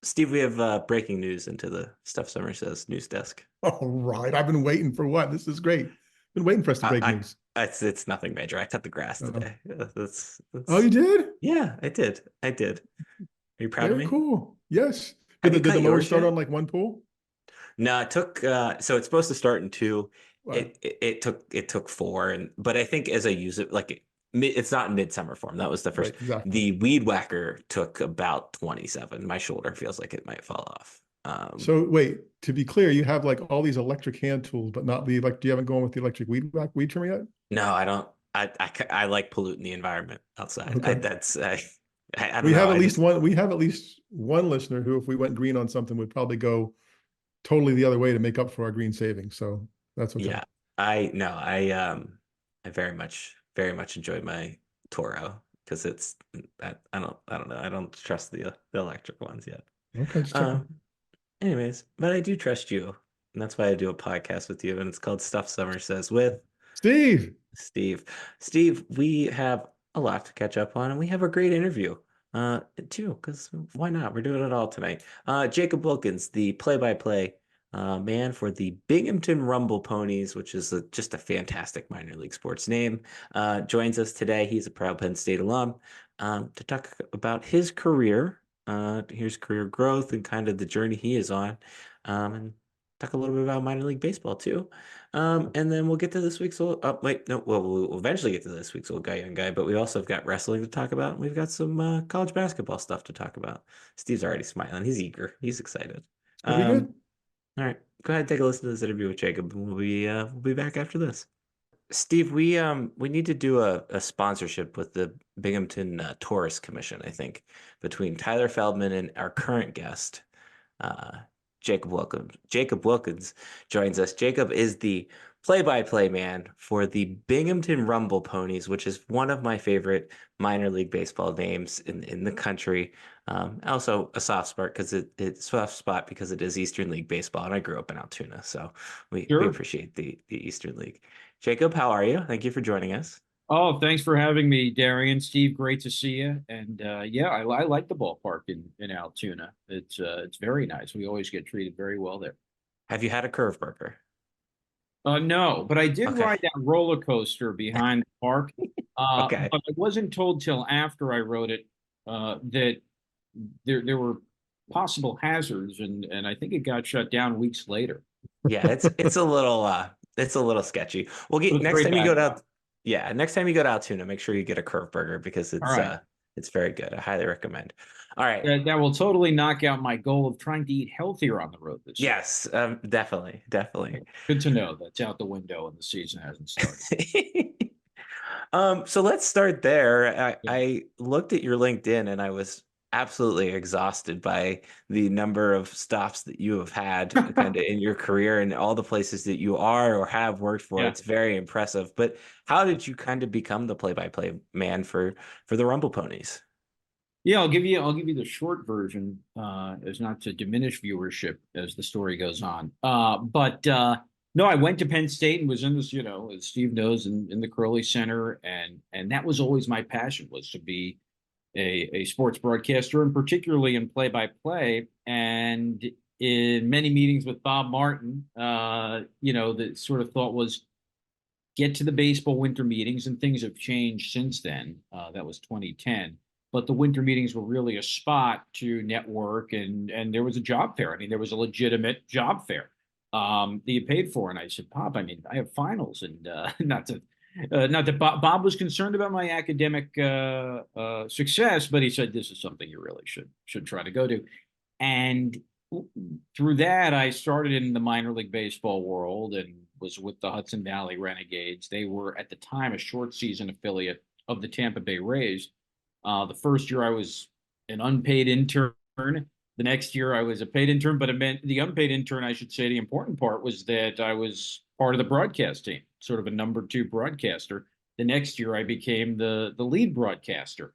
Steve, we have breaking news into the Stuff Summer Says news desk. All right. I've been waiting for what? This is great. Been waiting for us to break I, news. it's nothing major. I cut the grass Uh, today. oh, you did? Yeah, I did. I did. Are you proud of Very me? cool. Yes. Did Have the you did the cut mower yours start on yet? like one pool? No, it took so it's supposed to start in two. What? It took four, and but I think as I use it, it's not in midsummer form. That was the Right, first. exactly. The weed whacker took about 27. My shoulder feels like it might fall off. So wait, to be clear, you have like all these electric hand tools, but not the like. Do you haven't gone with the electric weed trimmer yet? No, I don't. I like polluting the environment outside. Okay. I don't know. I just We have at least one listener who, if we went green on something, would probably go totally the other way to make up for our green savings. So that's okay. yeah. I no. I very much enjoy my Toro because I don't know. I don't trust the electric ones yet. Okay, just checking. Um. Anyways, but I do trust you, and that's why I do a podcast with you, and it's called Stuff Summer Says with Steve. Steve. Steve, we have a lot to catch up on, and we have a great interview, too, because why not? We're doing it all tonight. Jacob Wilkins, the play-by-play man for the Binghamton Rumble Ponies, which is just a fantastic minor league sports name, joins us today. He's a proud Penn State alum, to talk about his career growth, and kind of the journey he is on, and talk a little bit about minor league baseball too. And then we'll get to this week's old, wait, no, well, we'll eventually get to this week's old guy, young guy, but we also have got wrestling to talk about. And we've got some college basketball stuff to talk about. Steve's already smiling. He's eager. He's excited. It's gonna be good. All right, go ahead and take a listen to this interview with Jacob, and we'll be back after this. Steve, we need to do a sponsorship with the Binghamton Tourist Commission, I think, between Tyler Feldman and our current guest, uh, Jacob Wilkins. Jacob Wilkins joins us. Jacob is the play-by-play man for the Binghamton Rumble Ponies, which is one of my favorite minor league baseball names in the country. Also a soft spot because it is Eastern League baseball, and I grew up in Altoona, so we Sure. appreciate the Eastern League. Jacob, how are you? Thank you for joining us. Oh, thanks for having me, Darian. Steve, great to see you. And yeah, I like the ballpark in Altoona. It's very nice. We always get treated very well there. Have you had a curve burger? No, but I did Okay. ride that roller coaster behind the park. Okay. But I wasn't told till after I wrote it that there were possible hazards, and I think it got shut down weeks later. Yeah, it's a little sketchy. We'll But get it's next great time you go backdrop. to yeah, next time you go to Altoona, make sure you get a curve burger because All right. it's very good. I highly recommend. All right. That will totally knock out my goal of trying to eat healthier on the road this year. Yes, definitely, definitely. Good to know that's out the window and the season hasn't started. So let's start there. Yeah. I looked at your LinkedIn and I was absolutely exhausted by the number of stops that you have had kind of in your career and all the places that you are or have worked for. Yeah. It's very impressive. But how did you kind of become the play-by-play man for the Rumble Ponies? Yeah, I'll give you the short version, as not to diminish viewership as the story goes on. But no, I went to Penn State and was in this, as Steve knows, in the Curley Center, and that was always my passion, was to be a sports broadcaster, and particularly in play-by-play. And in many meetings with Bob Martin, the sort of thought was get to the baseball winter meetings, and things have changed since then. That was 2010, but the winter meetings were really a spot to network, and there was a job fair. I mean, there was a legitimate job fair that you paid for. And I said, Bob, I mean, I have finals, and not that Bob was concerned about my academic success, but he said this is something you really should try to go to. And through that, I started in the minor league baseball world and was with the Hudson Valley Renegades. They were at the time a short season affiliate of the Tampa Bay Rays. The first year I was an unpaid intern. The next year I was a paid intern, but it meant the unpaid intern, I should say, the important part was that I was part of the broadcast team, sort of a number two broadcaster. The next year I became the lead broadcaster.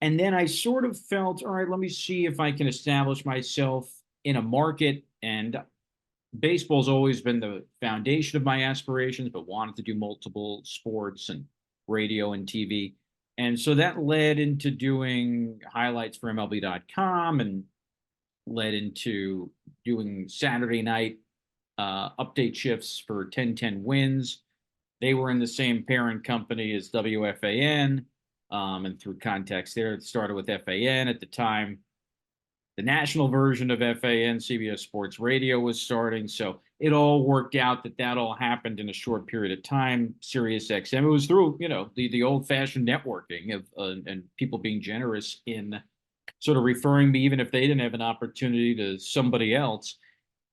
And then I sort of felt, all right, let me see if I can establish myself in a market. And baseball's always been the foundation of my aspirations, but wanted to do multiple sports and radio and TV. And so that led into doing highlights for MLB.com and led into doing Saturday night update shifts for 1010 Wins. They were in the same parent company as WFAN, and through context there, it started with FAN at the time. The national version of FAN, CBS Sports Radio, was starting. So it all worked out that all happened in a short period of time. Sirius XM, it was through, the old fashioned networking of and people being generous in sort of referring me, even if they didn't have an opportunity, to somebody else.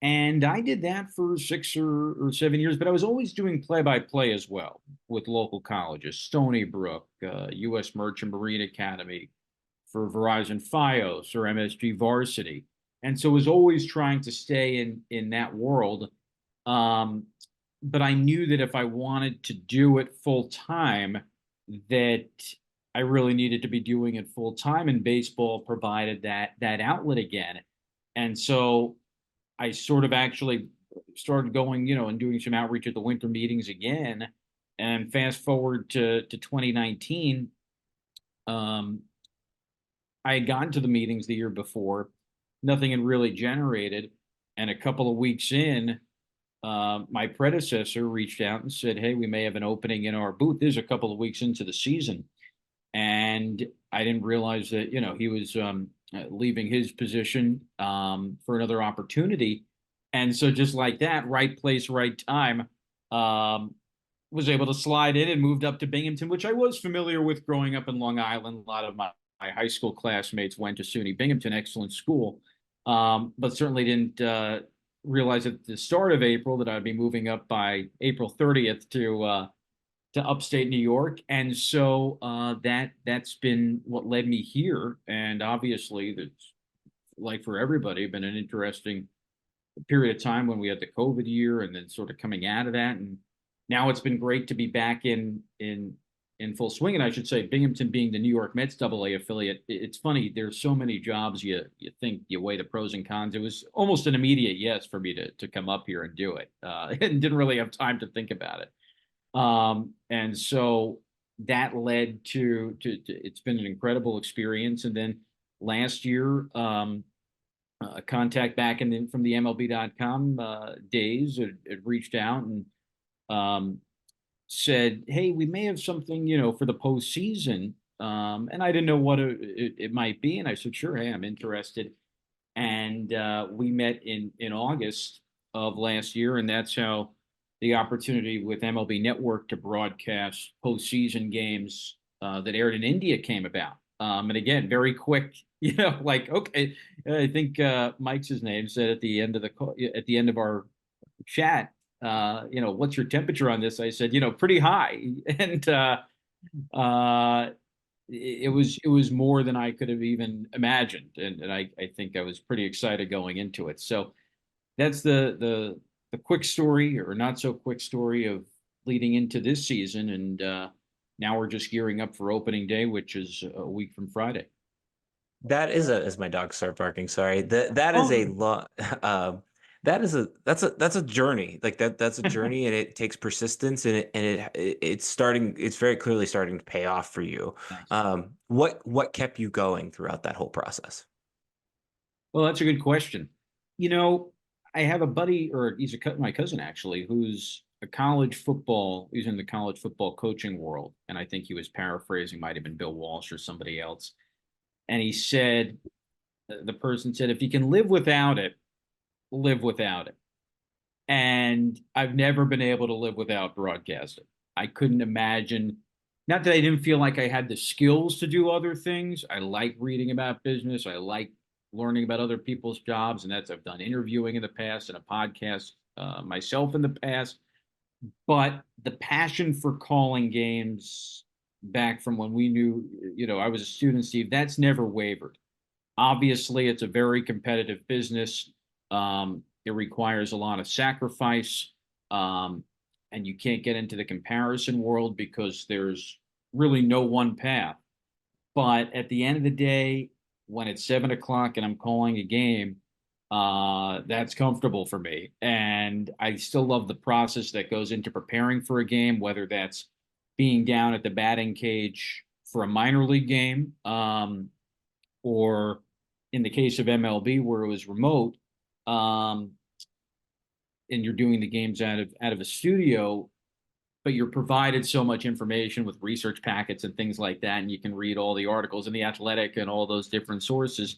And I did that for 6 or 7 years, but I was always doing play by play as well with local colleges, Stony Brook, U.S. Merchant Marine Academy, for Verizon Fios or MSG Varsity. And so I was always trying to stay in that world. But I knew that if I wanted to do it full time, that I really needed to be doing it full time, and baseball provided that outlet again. And so I sort of actually started going, and doing some outreach at the winter meetings again. And fast forward to 2019, I had gotten to the meetings the year before. Nothing had really generated. And a couple of weeks in, my predecessor reached out and said, "Hey, we may have an opening in our booth." This is a couple of weeks into the season. And I didn't realize that, he was leaving his position for another opportunity. And so just like that, right place, right time, was able to slide in and moved up to Binghamton, which I was familiar with growing up in Long Island. A lot of my high school classmates went to SUNY Binghamton, excellent school, but certainly didn't realize at the start of April that I'd be moving up by April 30th to upstate New York. And so that's been what led me here. And obviously, that's, like for everybody, been an interesting period of time when we had the COVID year and then sort of coming out of that. And now it's been great to be back in full swing. And I should say, Binghamton being the New York Mets AA affiliate, it's funny, there's so many jobs you think you weigh the pros and cons. It was almost an immediate yes for me to come up here and do it, and didn't really have time to think about it. And so that led to it's been an incredible experience. And then last year, a contact back from the MLB.com days had reached out and said, "Hey, we may have something, for the postseason." And I didn't know what it might be. And I said, "Sure, hey, I'm interested." And we met in August of last year. And that's how the opportunity with MLB Network to broadcast postseason games that aired in India came about. And again, very quick, like, okay, I think Mike's his name said at the end of our chat, "What's your temperature on this?" I said, "Pretty high." And it was more than I could have even imagined. And I think I was pretty excited going into it. So that's the quick story, or not so quick story, of leading into this season. And now we're just gearing up for opening day, which is a week from Friday. That is as my dogs start barking. Sorry. That is a lot. That's a journey. Like that's a journey, and it takes persistence, and it's very clearly starting to pay off for you. Thanks. What kept you going throughout that whole process? Well, that's a good question. I have a buddy, or he's my cousin actually, who's he's in the college football coaching world. And I think he was paraphrasing, might have been Bill Walsh or somebody else. And he said, the person said, "If you can live without it, live without it." And I've never been able to live without broadcasting. I couldn't imagine, not that I didn't feel like I had the skills to do other things. I like reading about business. I like learning about other people's jobs. And I've done interviewing in the past and a podcast myself in the past. But the passion for calling games back from when we knew, I was a student, Steve, that's never wavered. Obviously, it's a very competitive business. It requires a lot of sacrifice. And you can't get into the comparison world because there's really no one path. But at the end of the day, when it's 7 o'clock and I'm calling a game, that's comfortable for me. And I still love the process that goes into preparing for a game, whether that's being down at the batting cage for a minor league game, or in the case of MLB where it was remote, um, and you're doing the games out of a studio, but you're provided so much information with research packets and things like that, and you can read all the articles in the Athletic and all those different sources.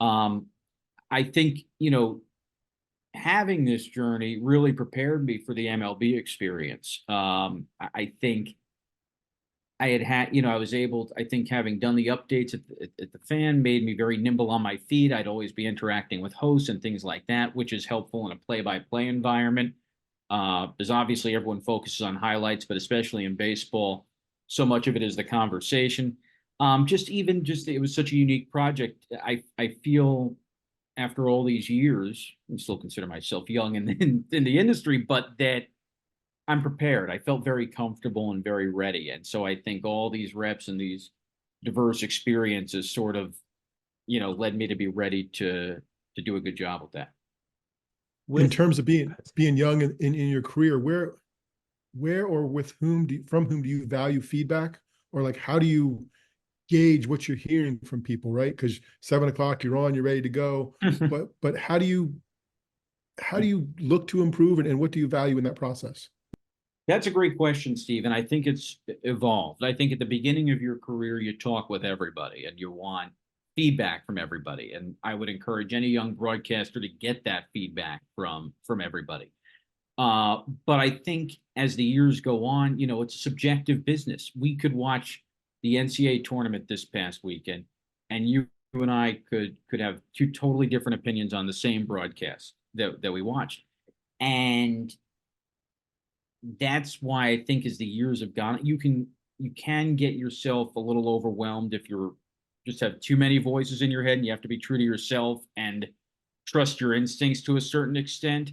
Um, I think, having this journey really prepared me for the MLB experience. I think I was able, I think having done the updates at the Fan made me very nimble on my feet. I'd always be interacting with hosts and things like that, which is helpful in a play-by-play environment. Because obviously everyone focuses on highlights, but especially in baseball, so much of it is the conversation. It was such a unique project. I feel after all these years, I still consider myself young in the industry, but that I'm prepared. I felt very comfortable and very ready. And so I think all these reps and these diverse experiences sort of, led me to be ready to do a good job with that. In terms of being young in your career, where or with whom from whom do you value feedback, or like how do you gauge what you're hearing from people, right? Because 7 o'clock you're on, you're ready to go, but how do you look to improve, and what do you value in that process? That's a great question, Steve. And I think it's evolved. I think at the beginning of your career, you talk with everybody and you want feedback from everybody. And I would encourage any young broadcaster to get that feedback from everybody. But I think as the years go on, it's a subjective business. We could watch the NCAA tournament this past weekend, and you and I could have two totally different opinions on the same broadcast that we watched. And that's why I think as the years have gone, you can get yourself a little overwhelmed if you're just have too many voices in your head and you have to be true to yourself and trust your instincts to a certain extent.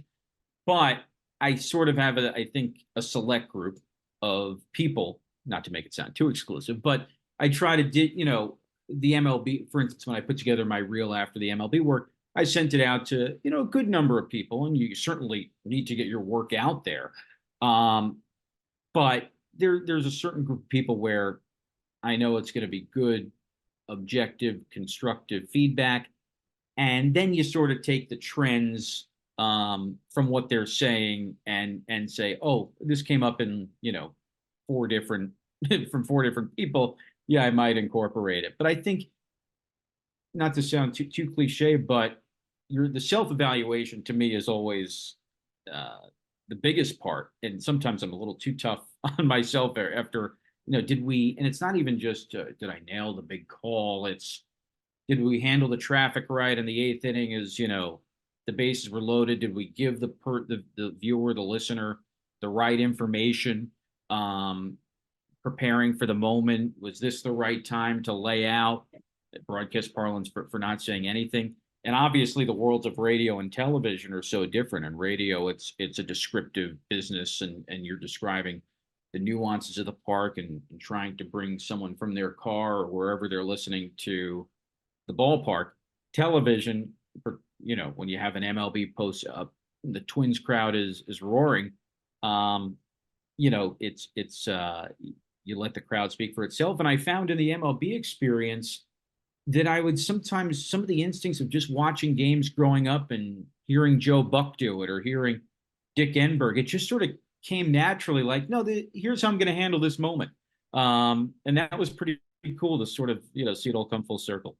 But I sort of have I think a select group of people, not to make it sound too exclusive, but I try to the MLB, for instance, when I put together my reel after the MLB work, I sent it out to, a good number of people, and you certainly need to get your work out there. But there's a certain group of people where I know it's going to be good, objective, constructive feedback. And then you sort of take the trends from what they're saying and say, oh, this came up in, four different from four different people. Yeah, I might incorporate it. But I think, not to sound too cliche, but the self-evaluation to me is always the biggest part. And sometimes I'm a little too tough on myself after, did we, and it's not even just, did I nail the big call? It's, did we handle the traffic right in the eighth inning as, the bases were loaded? Did we give the viewer, the listener, the right information? Preparing for the moment, was this the right time to lay out? Broadcast parlance for not saying anything. And obviously the worlds of radio and television are so different. In radio, it's a descriptive business, and you're describing the nuances of the park and trying to bring someone from their car or wherever they're listening to the ballpark. Television, when you have an MLB post up, the Twins crowd is roaring. It's you let the crowd speak for itself. And I found in the MLB experience that I would sometimes, some of the instincts of just watching games growing up and hearing Joe Buck do it or hearing Dick Enberg, it just sort of came naturally like, no, here's how I'm going to handle this moment. And that was pretty cool to sort of, see it all come full circle.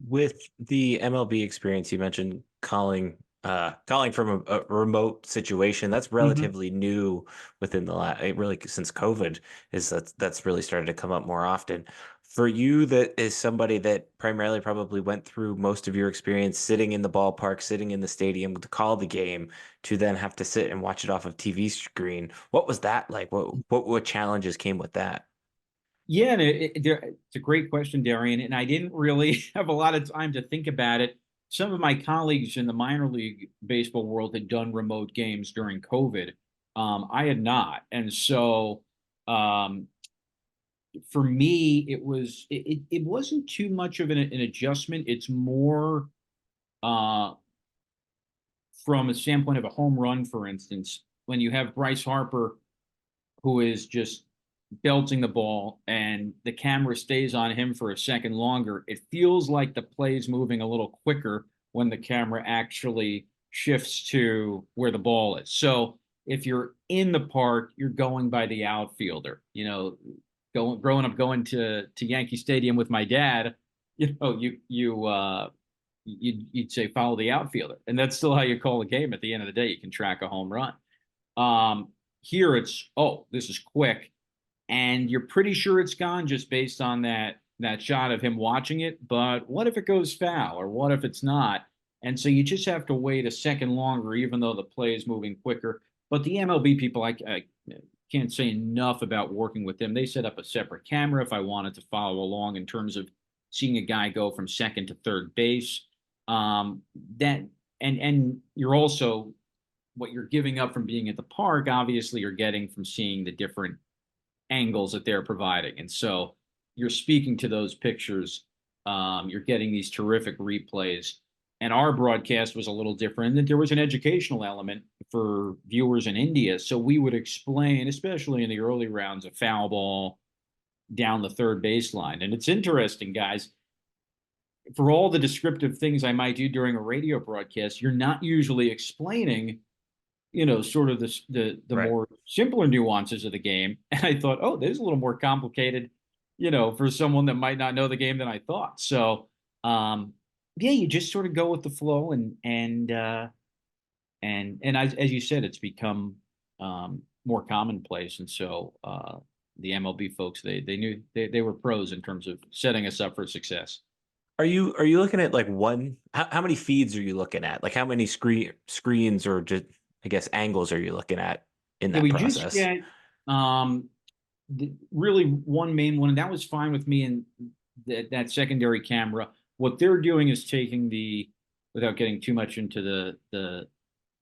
With the MLB experience, you mentioned calling from a remote situation. That's relatively new within the last, really since COVID, that's really started to come up more often. For you, that is somebody that primarily probably went through most of your experience sitting in the ballpark, sitting in the stadium to call the game, to then have to sit and watch it off of TV screen. What was that like? What challenges came with that? Yeah, and it's a great question, Darian. And I didn't really have a lot of time to think about it. Some of my colleagues in the minor league baseball world had done remote games during COVID. I had not, and so for me, it wasn't too much of an adjustment. It's more from a standpoint of a home run, for instance, when you have Bryce Harper, who is just belting the ball and the camera stays on him for a second longer, it feels like the play's moving a little quicker when the camera actually shifts to where the ball is. So if you're in the park, you're going by the outfielder. Growing up going to Yankee Stadium with my dad, you'd say follow the outfielder, and that's still how you call a game. At the end of the day, you can track a home run. Here it's, oh, this is quick, and you're pretty sure it's gone just based on that shot of him watching it. But what if it goes foul, or what if it's not? And so you just have to wait a second longer, even though the play is moving quicker. But the MLB people, I can't say enough about working with them. They set up a separate camera if I wanted to follow along in terms of seeing a guy go from second to third base. That and you're also, what you're giving up from being at the park, obviously you're getting from seeing the different angles that they're providing. And so you're speaking to those pictures. You're getting these terrific replays. And our broadcast was a little different. And there was an educational element for viewers in India. So we would explain, especially in the early rounds, a foul ball down the third baseline. And it's interesting, guys, for all the descriptive things I might do during a radio broadcast, you're not usually explaining, sort of the Right. more simpler nuances of the game. And I thought, oh, this is a little more complicated, for someone that might not know the game than I thought. So, yeah, you just sort of go with the flow, and as you said, it's become more commonplace. And so the MLB folks, they knew they were pros in terms of setting us up for success. Are you looking at like how many feeds are you looking at? Like how many screens or just, I guess, angles are you looking at in that We just process? get really one main one, and that was fine with me. And that secondary camera, what they're doing is taking without getting too much into the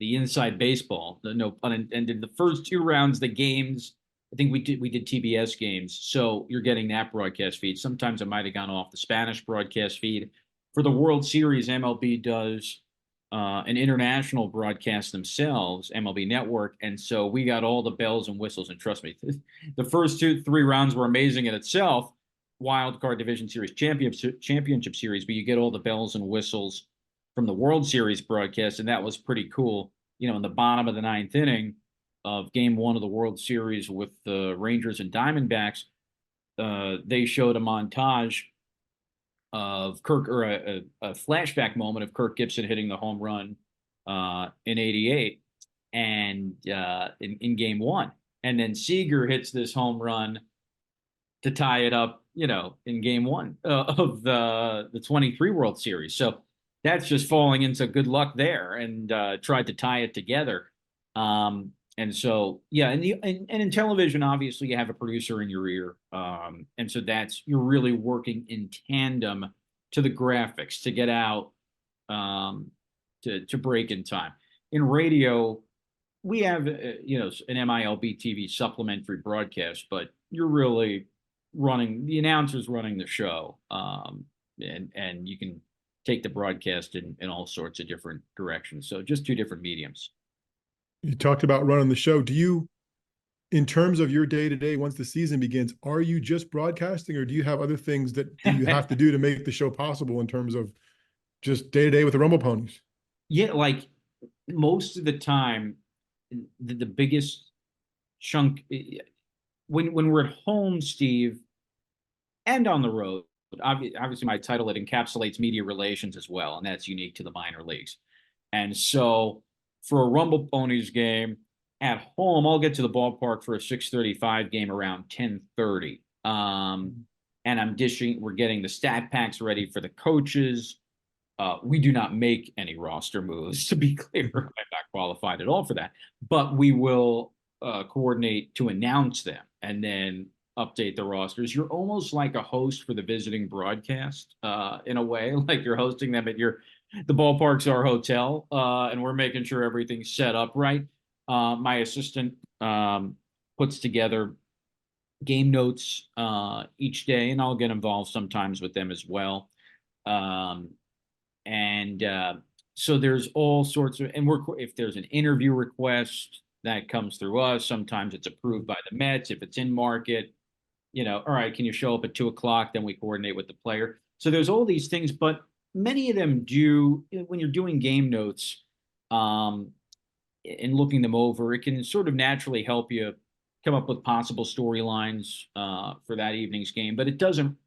inside baseball, no pun intended, the first two rounds, the games, I think we did TBS games. So you're getting that broadcast feed. Sometimes it might have gone off the Spanish broadcast feed. For the World Series, MLB does an international broadcast themselves, MLB Network. And so we got all the bells and whistles. And trust me, the first 2-3 rounds were amazing in itself. Wild Card Division Series, Championship Series, but you get all the bells and whistles from the World Series broadcast, and that was pretty cool. In the bottom of the ninth inning of Game 1 of the World Series with the Rangers and Diamondbacks, they showed a montage of Kirk, or a flashback moment of Kirk Gibson hitting the home run in '88, and in Game 1, and then Seager hits this home run to tie it up, in Game 1 of the 23 World Series. So that's just falling into good luck there, and tried to tie it together. And so, yeah, and in television, obviously, you have a producer in your ear, and so you're really working in tandem to the graphics to get out, to break in time. In radio, we have an MILB TV supplementary broadcast, but you're really the announcer's running the show, and you can take the broadcast in all sorts of different directions. So just two different mediums. You talked about running the show. Do you, in terms of your day-to-day, once the season begins, are you just broadcasting, or do you have other things that you have to do to make the show possible in terms of just day-to-day with the Rumble Ponies? Yeah, like most of the time, the biggest chunk, when we're at home, Steve, and on the road, obviously my title, it encapsulates media relations as well, and that's unique to the minor leagues. And so for a Rumble Ponies game at home, I'll get to the ballpark for a 6:35 game around 10:30. And we're getting the stat packs ready for the coaches. We do not make any roster moves, to be clear. I'm not qualified at all for that, but we will coordinate to announce them and then update the rosters. You're almost like a host for the visiting broadcast, in a way, like you're hosting them at the ballpark's our hotel, and we're making sure everything's set up right. My assistant puts together game notes each day, and I'll get involved sometimes with them as well. So there's all sorts of, and if there's an interview request that comes through us, sometimes it's approved by the Mets if it's in market. all right, can you show up at 2 o'clock? Then we coordinate with the player. So there's all these things, but many of them do when you're doing game notes, um, and looking them over, it can sort of naturally help you come up with possible storylines for that evening's game, but it doesn't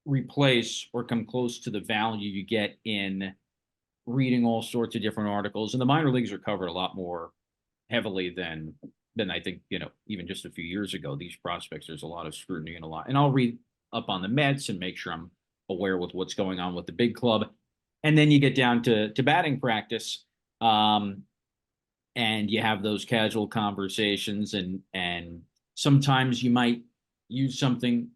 replace or come close to the value you get in reading all sorts of different articles. And the minor leagues are covered a lot more heavily than I think, even just a few years ago. These prospects, there's a lot of scrutiny and a lot. And I'll read up on the Mets and make sure I'm aware with what's going on with the big club. And then you get down to batting practice. And you have those casual conversations, and sometimes you might use something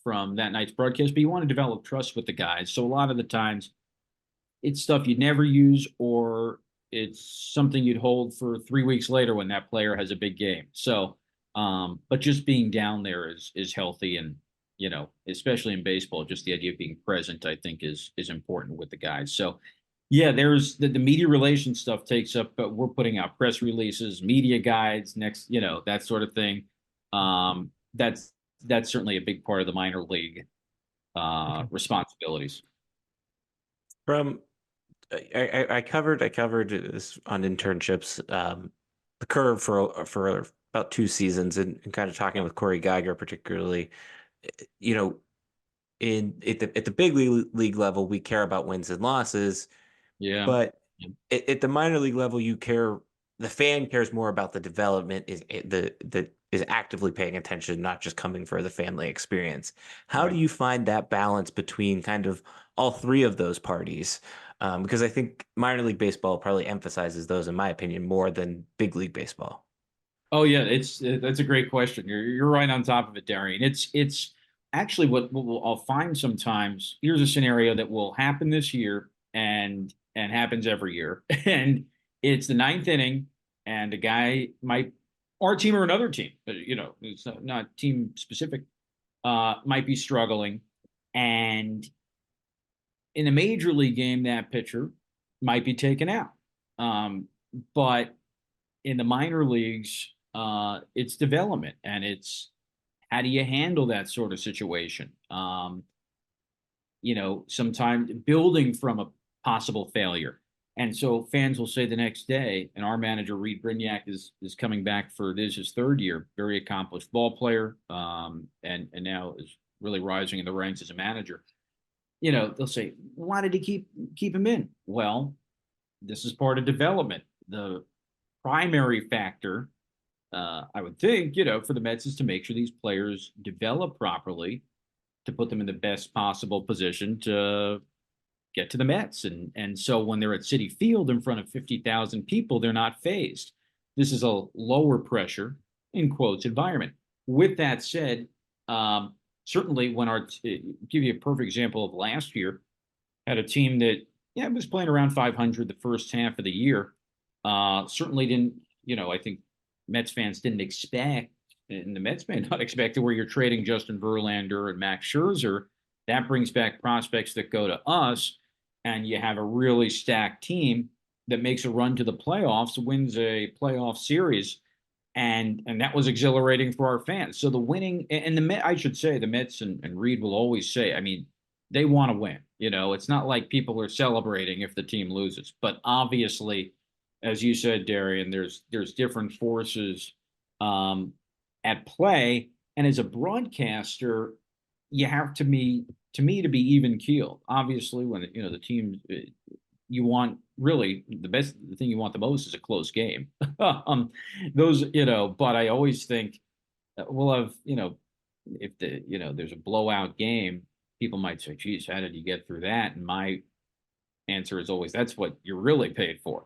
from that night's broadcast, but you want to develop trust with the guys. So a lot of the times it's stuff you'd never use, or it's something you'd hold for 3 weeks later when that player has a big game. So, but just being down there is healthy, and especially in baseball, just the idea of being present, I think, is important with the guys. So, yeah, there's the media relations stuff takes up, but we're putting out press releases, media guides, next, that sort of thing. That's certainly a big part of the minor league responsibilities. From I covered this on internships, the curve for about 2 seasons, and kind of talking with Corey Geiger particularly. You know, at the big league level, we care about wins and losses, Yeah. but at the minor league level, the fan cares more about the development, is actively paying attention, not just coming for the family experience. How do Right. you find that balance between kind of all three of those parties? Because I think minor league baseball probably emphasizes those, in my opinion, more than big league baseball. Oh yeah, that's a great question. You're right on top of it, Darian. It's actually I'll find sometimes. Here's a scenario that will happen this year and happens every year, and it's the ninth inning, and a guy might, our team or another team, but it's not team specific, might be struggling, and in a major league game, that pitcher might be taken out. But in the minor leagues, it's development, and it's how do you handle that sort of situation? Sometimes building from a possible failure. And so fans will say the next day, and our manager, Reed Brignac, is coming back for his third year, very accomplished ball player, and now is really rising in the ranks as a manager. They'll say, why did he keep him in? Well, this is part of development. The primary factor, I would think, for the Mets is to make sure these players develop properly to put them in the best possible position to get to the Mets. And so when they're at Citi Field in front of 50,000 people, they're not phased. This is a lower pressure, in quotes, environment. With that said, certainly when give you a perfect example of last year, had a team that, was playing around 500 the first half of the year. Certainly didn't, I think Mets fans didn't expect, and the Mets may not expect it, where you're trading Justin Verlander and Max Scherzer. That brings back prospects that go to us, and you have a really stacked team that makes a run to the playoffs, wins a playoff series, and that was exhilarating for our fans. So the winning, and the Met, I should say, the Mets and Reed will always say, I mean, they want to win. It's not like people are celebrating if the team loses, but obviously, as you said, Darian, there's different forces at play, and as a broadcaster, you have to be to be even keeled. Obviously, when the team, you want really the thing you want the most is a close game. Those, but I always think we'll have, if there's a blowout game, people might say, geez, how did you get through that? And my answer is always, that's what you're really paid for.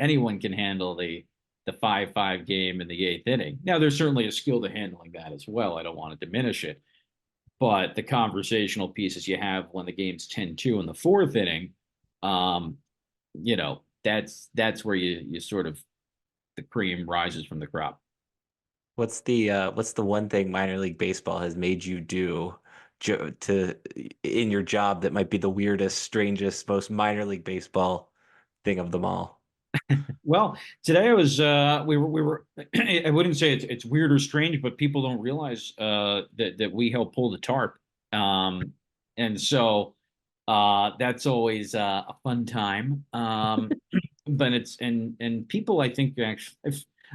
Anyone can handle the 5-5 game in the eighth inning. Now, there's certainly a skill to handling that as well. I don't want to diminish it, but the conversational pieces you have when the game's 10-2 in the fourth inning, that's where you sort of, the cream rises from the crop. What's the one thing minor league baseball has made you do in your job that might be the weirdest, strangest, most minor league baseball thing of them all? Well, today I was we were I wouldn't say it's weird or strange, but people don't realize that we help pull the tarp. And so that's always a fun time. But it's and people I think actually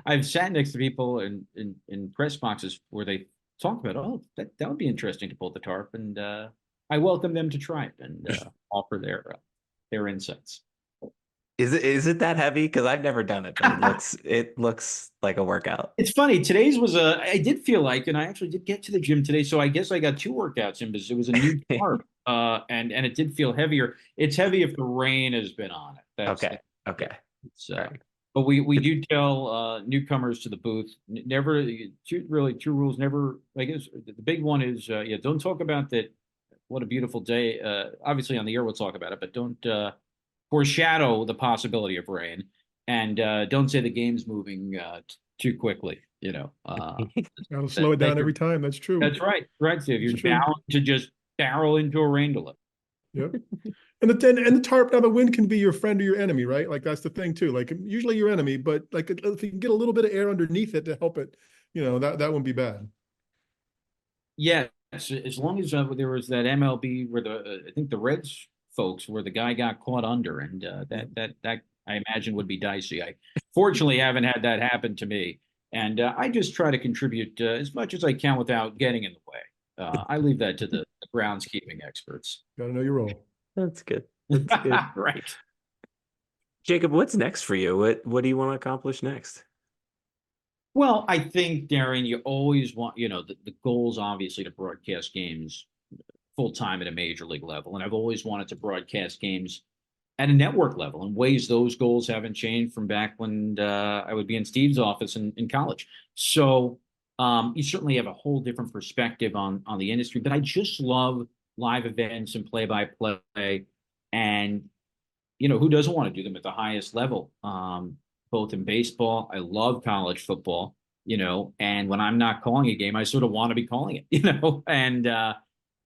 I've sat next to people in press boxes where they talk about, oh, that would be interesting to pull the tarp, and I welcome them to try it and offer their insights. Is it that heavy? Because I've never done it, but it looks like a workout. It's funny. Today's was I did feel like, and I actually did get to the gym today, so I guess I got two workouts in because it was a new carb, and it did feel heavier. It's heavy if the rain has been on it. Okay. Okay. It's, All right. but we do tell newcomers to the booth never two rules. Never, I guess the big one is yeah, don't talk about that. What a beautiful day. Obviously on the air we'll talk about it, but don't foreshadow the possibility of rain, and don't say the game's moving too quickly. Gotta slow it down every time. That's true. That's right, Steve. You're It's true. bound to just barrel into a rain delay. Yep. And the tarp, now the wind can be your friend or your enemy, right? Like that's the thing too. Like usually your enemy, but like if you can get a little bit of air underneath it to help it, that wouldn't be bad. Yes, as long as there was that MLB where I think the Reds folks where the guy got caught under, and that I imagine would be dicey. I fortunately haven't had that happen to me, and I just try to contribute as much as I can without getting in the way. I leave that to the groundskeeping experts. Got to know your role. That's good. That's good. Right. Jacob, what's next for you? What do you want to accomplish next? Well, I think, Darren, you always want, the goal's obviously to broadcast games full time at a major league level. And I've always wanted to broadcast games at a network level in ways those goals haven't changed from back when I would be in Steve's office in college. So you certainly have a whole different perspective on the industry, but I just love live events and play by play. And, who doesn't want to do them at the highest level? Both in baseball, I love college football, and when I'm not calling a game, I sort of want to be calling it,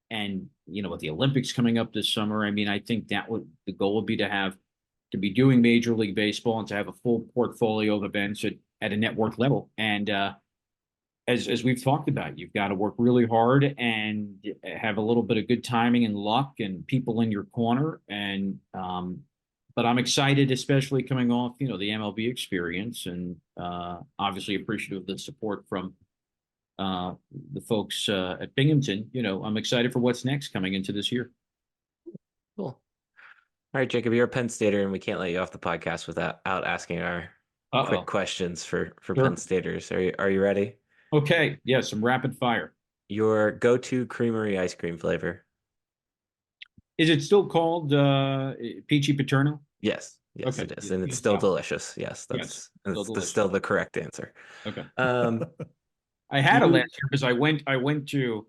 and with the Olympics coming up this summer, I mean, I think the goal would be to be doing Major League Baseball and to have a full portfolio of events at a network level. And as we've talked about, you've got to work really hard and have a little bit of good timing and luck and people in your corner. And but I'm excited, especially coming off, the MLB experience, and obviously appreciative of the support from the folks at Binghamton. I'm excited for what's next coming into this year. Cool. All right, Jacob, you're a Penn Stater, and we can't let you off the podcast without asking our quick questions for Sure. Penn Staters. Are you ready? Okay. Yeah, some rapid fire. Your go-to creamery ice cream flavor? Is it still called Peachy Paterno? Yes, Okay. it is, and it's still delicious. Yes, Yes, still the correct answer. Okay. I had it last year because I went to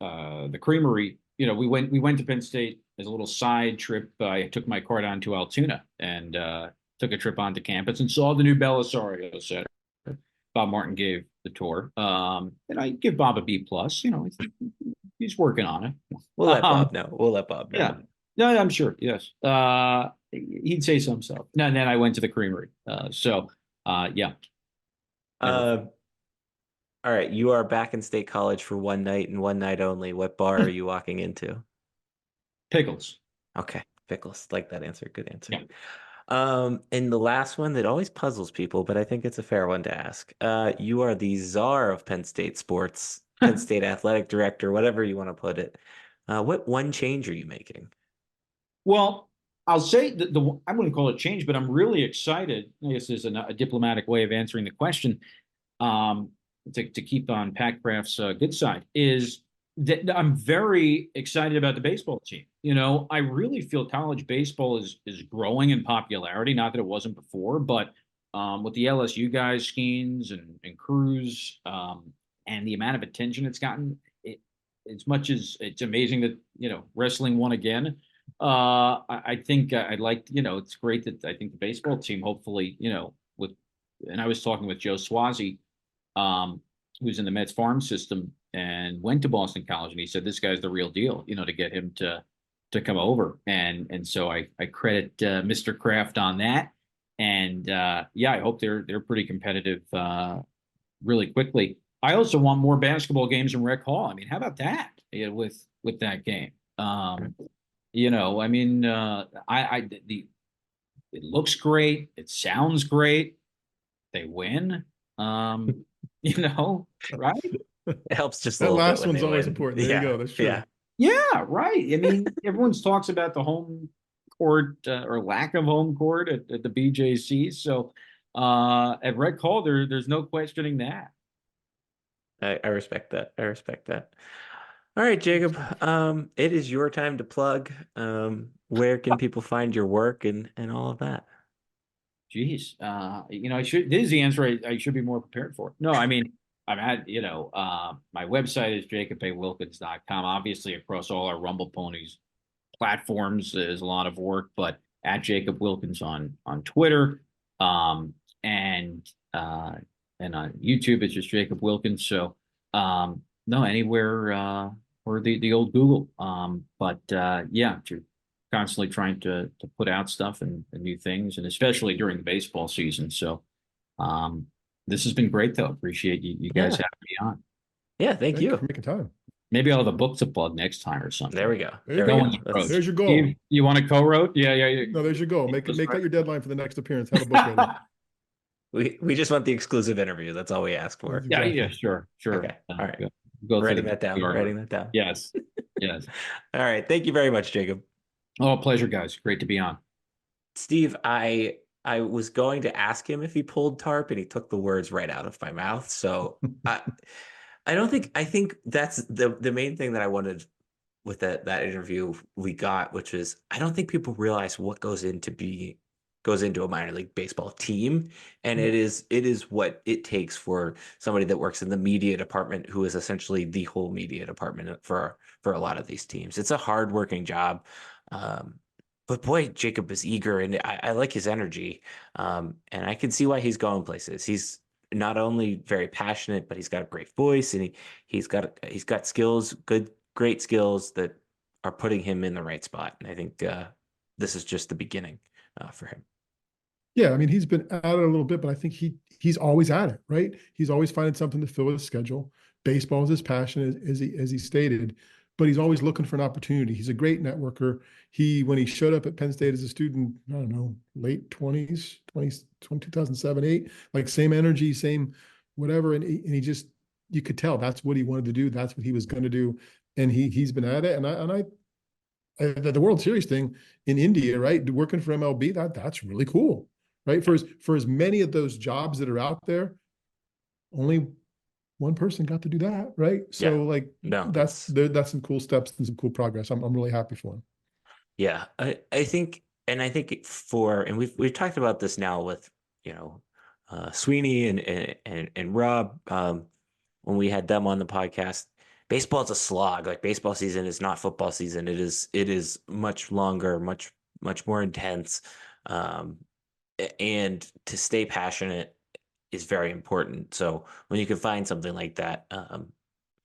the creamery. We went to Penn State as a little side trip. I took my car down to Altoona and took a trip onto campus and saw the new Belisario set. Bob Martin gave the tour. And I give Bob a B+. He's working on it. We'll let Bob know. We'll let Bob know. Yeah. No, I'm sure. Yes. He'd say some stuff. And then I went to the creamery. Yeah. All right. You are back in State College for one night and one night only. What bar are you walking into? Pickles. Okay. Pickles. Like that answer. Good answer. Yeah. And the last one that always puzzles people, but I think it's a fair one to ask. You are the czar of Penn State sports, Penn State athletic director, whatever you want to put it. What one change are you making? Well, I'll say I wouldn't call it change, but I'm really excited. I guess is a diplomatic way of answering the question. To keep on Pat Kraft's good side is that I'm very excited about the baseball team. I really feel college baseball is growing in popularity. Not that it wasn't before, but with the LSU guys, Skeens and Cruz, and the amount of attention it's gotten, as much as it's amazing that wrestling won again. I think I'd like it's great that I think the baseball team hopefully and I was talking with Joe Swazi, who's in the Mets farm system and went to Boston College, and he said this guy's the real deal. To get him to come over, and so I credit Mr. Kraft on that, and yeah, I hope they're pretty competitive really quickly. I also want more basketball games in Rec Hall. I mean, how about that? With that game, I mean, it looks great, it sounds great. They win, right? It helps just a That little bit last when one's they always win. important. There you go. That's true. Yeah. Yeah, right. I mean, everyone talks about the home court or lack of home court at the BJC. So at Rec Hall, there's no questioning that. I respect that. I respect that. All right, Jacob. It is your time to plug. Where can people find your work and all of that? Geez, I should. This is the answer I should be more prepared for. No, I mean, I'm at, my website is jacobaWilkins.com. Obviously, across all our Rumble Ponies platforms is a lot of work, but at Jacob Wilkins on Twitter, and on YouTube it's just Jacob Wilkins. So no, anywhere or the old Google. But yeah, constantly trying to put out stuff and new things, and especially during the baseball season. So this has been great though. Appreciate you guys Yeah. having me on. Yeah, thank Thank you you. for making time. Maybe I'll have a book to plug next time or something. There we go. There you There we go. go. That's- There's your goal. Steve, you want to co-wrote? Yeah. No, there's your goal. Make That's that right. your deadline for the next appearance. Have a book ready. we just want the exclusive interview. That's all we ask for. Yeah, Exactly. sure. Okay. All right. Go through Writing the that down. PR. Writing that down. Yes. Yes. All right. Thank you very much, Jacob. Oh, pleasure, guys. Great to be on. Steve, I was going to ask him if he pulled tarp, and he took the words right out of my mouth. So I think that's the main thing that I wanted with that interview we got, which is I don't think people realize what goes into a minor league baseball team, and it is what it takes for somebody that works in the media department, who is essentially the whole media department for a lot of these teams. It's a hardworking job. But boy, Jacob is eager, and I like his energy. And I can see why he's going places. He's not only very passionate, but he's got a great voice, and he's got skills, great skills that are putting him in the right spot. And I think this is just the beginning for him. Yeah, I mean, he's been at it a little bit, but I think he's always at it, right? He's always finding something to fill his schedule. Baseball is his passion, as he stated, but he's always looking for an opportunity. He's a great networker. When he showed up at Penn State as a student, I don't know, late 20s, 2007, 8, like same energy, same whatever. And he just, you could tell that's what he wanted to do. That's what he was going to do. And he's been at it. And the World Series thing in India, right? Working for MLB, that's really cool, right? For as many of those jobs that are out there, only one person got to do that, right? So that's some cool steps and some cool progress. I'm really happy for him. Yeah, I think we've talked about this now with Sweeney and Rob when we had them on the podcast. Baseball is a slog. Like, baseball season is not football season. It is much longer, much more intense, and to stay passionate is very important. So when you can find something like that,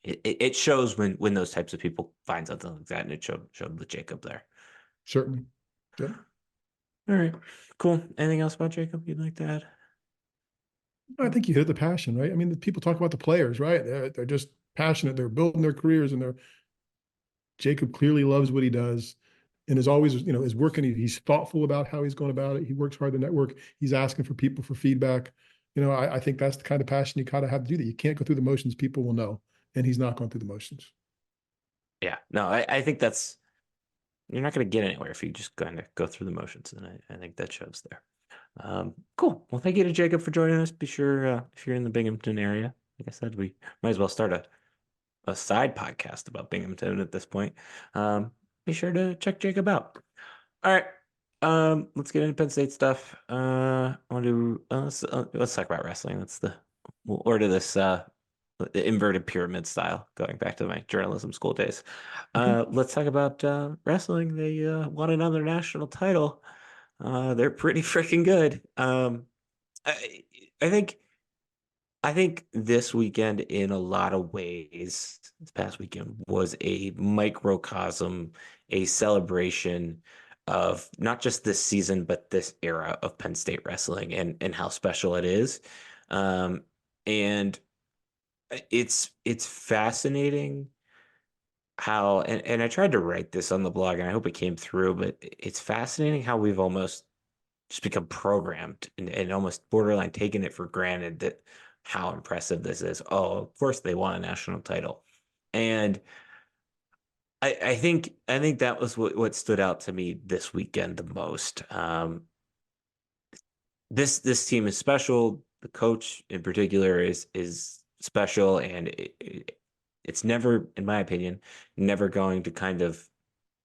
it shows when those types of people find something like that, and it showed with Jacob there. Certainly. Yeah. All right, cool. Anything else about Jacob you'd like to add? I think you hit the passion, right? I mean, the people talk about the players, right? They're just passionate. They're building their careers, and Jacob clearly loves what he does, and is always, is working. He's thoughtful about how he's going about it. He works hard to network. He's asking for people for feedback. I think that's the kind of passion you kind of have to do that. You can't go through the motions. People will know, and he's not going through the motions. Yeah, no, I think you're not going to get anywhere if you just kind of go through the motions, and I think that shows there. Cool. Well, thank you to Jacob for joining us. Be sure if you're in the Binghamton area, like I said, we might as well start a side podcast about Binghamton at this point. Be sure to check Jacob out. All right. Let's get into Penn State stuff. I want to let's talk about wrestling. We'll order this the inverted pyramid style, going back to my journalism school days. Let's talk about wrestling. They won another national title. They're pretty freaking good. I think I think this weekend, in a lot of ways, this past weekend was a microcosm, a celebration of not just this season, but this era of Penn State wrestling and how special it is. Um, and it's fascinating how, and I tried to write this on the blog and I hope it came through, but it's fascinating how we've almost just become programmed and almost borderline taken it for granted that how impressive this is. Oh, of course they won a national title. And I think that was what stood out to me this weekend the most. This team is special. The coach in particular is special, and it's never, in my opinion, never going to kind of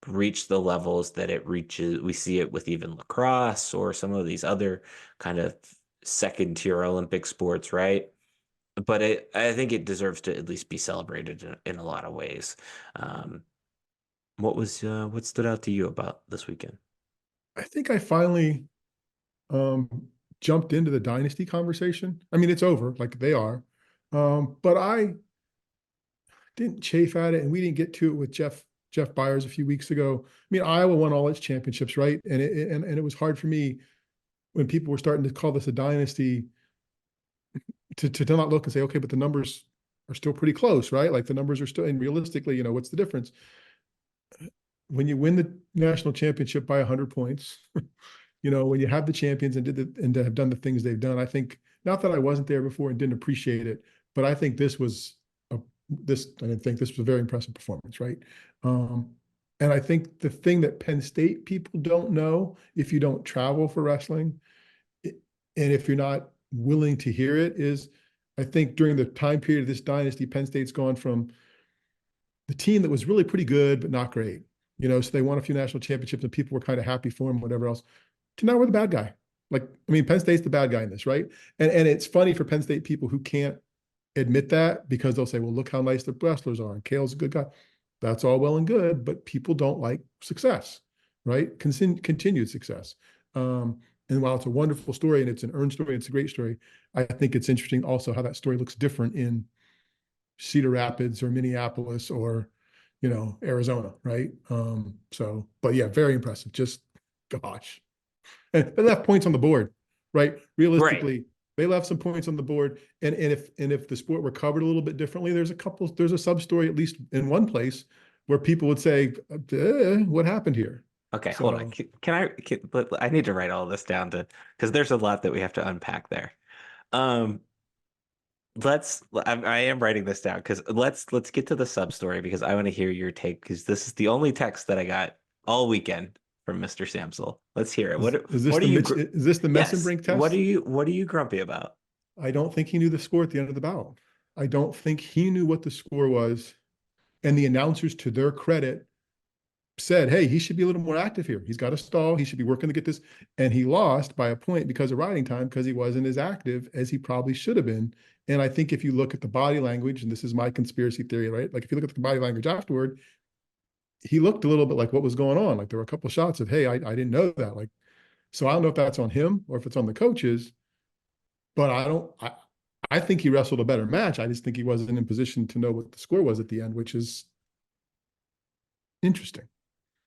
reach the levels that it reaches. We see it with even lacrosse or some of these other kind of second tier Olympic sports, right? But I think it deserves to at least be celebrated in a lot of ways. Um, what stood out to you about this weekend? I think I finally um, jumped into the dynasty conversation. I mean, it's over, like they are. But I didn't chafe at it, and we didn't get to it with Jeff Byers a few weeks ago. I mean, Iowa won all its championships, right? And it was hard for me when people were starting to call this a dynasty to not look and say, okay, but the numbers are still pretty close, right? Like the numbers are still, and realistically, what's the difference? When you win the national championship by 100 points, when you have the champions and have done the things they've done, I think, not that I wasn't there before and didn't appreciate it, but I think this was I didn't think this was a very impressive performance, right? And I think the thing that Penn State people don't know, if you don't travel for wrestling, and if you're not willing to hear it, is I think during the time period of this dynasty, Penn State's gone from the team that was really pretty good but not great, so they won a few national championships and people were kind of happy for them, whatever else, to now we're the bad guy. Like, I mean, Penn State's the bad guy in this, right? And it's funny for Penn State people who can't admit that, because they'll say, well, look how nice the wrestlers are, and Kale's a good guy. That's all well and good, but people don't like success, right? Continued success. And while it's a wonderful story and it's an earned story, it's a great story, I think it's interesting also how that story looks different in Cedar Rapids or Minneapolis or, Arizona, right? But yeah, very impressive. Just, gosh. And they left points on the board, right? Right. Realistically, they left some points on the board. And if the sport were covered a little bit differently, there's a sub story, at least in one place, where people would say, what happened here? Okay, hold on. So But I need to write all this down because there's a lot that we have to unpack there. Um, I am writing this down because let's get to the sub story because I want to hear your take because this is the only text that I got all weekend from Mr. Samsel. Let's hear it. is this What are you is this the yes, Messenbrink test? what are you grumpy about? I don't think he knew the score at the end of the bout. I don't think he knew what the score was. And the announcers, to their credit, said, hey, he should be a little more active here. He's got a stall. He should be working to get this. And he lost by a point because of riding time, because he wasn't as active as he probably should have been. And I think if you look at the body language, and this is my conspiracy theory, right? Like if you look at the body language afterward, he looked a little bit like what was going on. Like there were a couple of shots of, hey, I didn't know that. Like, so I don't know if that's on him or if it's on the coaches, but I think he wrestled a better match. I just think he wasn't in position to know what the score was at the end, which is interesting.